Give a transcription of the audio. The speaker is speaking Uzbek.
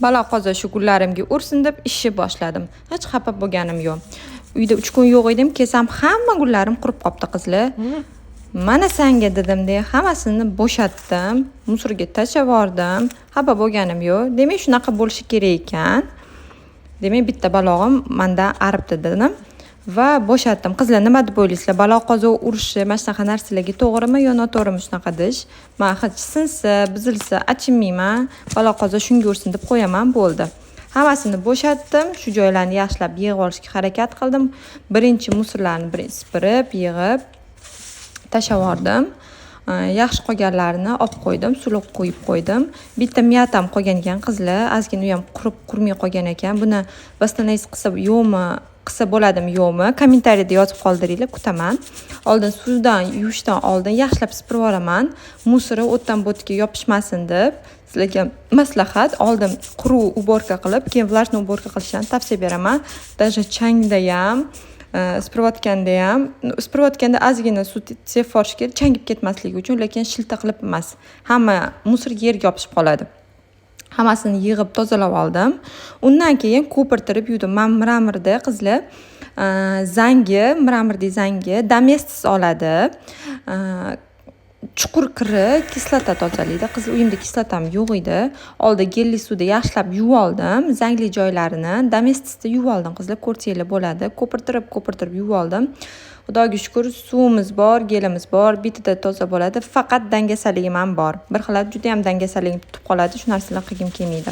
Balo qoza shu kunlarimga ursin deb ishni boshladim. Hech xafa bo'lganim yo'q. Uyda 3 kun yo'q edim, kelsam hamma gullarim qurib qopti qizlar. Mana senga dedim-de, hammasini bo'shatdim, musorga tashlab yubordim. Xafa bo'lganim yo'q. Demak, shunaqa bo'lishi kerak ekan. Demak, bitta balog'im menda aribdi dedim va bo'shatdim. Qizlar, nima deb o'ylaysizlar? Balo qoza urishi, mana shunaqa narsalarga to'g'rimi yo noto'g'rimi shunaqa dish? Men hech sinsa, buzilsa achinmayman. Balo qoza shunga ursin deb qo'yaman, bo'ldi. Hammasini bo'shatdim, shu joylarni yaxshilab yig'ib olishga harakat qildim. Birinchi musorlarni birinchi supurib, yig'ib tashlab yubordim. Yaxshi qolganlarini olib qo'ydim, suluq qo'yib qo'ydim. Bitta miyatam qolgan ekan qizlar, ozgina u ham qurib qurmay qolgan ekan. Buni vastonayz qilsa yo'qmi, qilsa bo'ladimi yo'qmi? Kommentariyada yozib qoldiringlar, kutaman. Oldin suvdan yuvishdan oldin yaxshilab supurib olaman. Musori o'tdan bo'tga yopishmasin deb sizlarga maslahat. Oldin quruq uborka qilib, keyin vlajniy uborka qilishni tavsiya beraman. Даже changda ham supurayotganda ham, supurayotganda ozgina suv seporish kerak, changib ketmasligi uchun, lekin shilta qilib emas. Hamma musor yerga yopishib qoladi. Hammasini yig'ib tozalab oldim. Undan keyin ko'pirtirib yuvdim. Men miramirda qizlar zangi, miramirda zangi domestos oladi. Chuqur kiri kislota tozalaydi. Qizlar, uyimda kislotam yo'q edi. Oldin gelli suvda yaxshilab yuvib oldim. Zangli joylarini domestosda yuvib oldim. Qizlar, ko'rsanglar bo'ladi. Ko'pirtirib yuvib oldim. Xudoga shukr, suvimiz bor, gelimiz bor, bitida toza bo'ladi. Faqat dangasaligim ham bor. Bir xil juda ham dangasaligim tutib qoladi. Shu narsalar qilgim kelmaydi.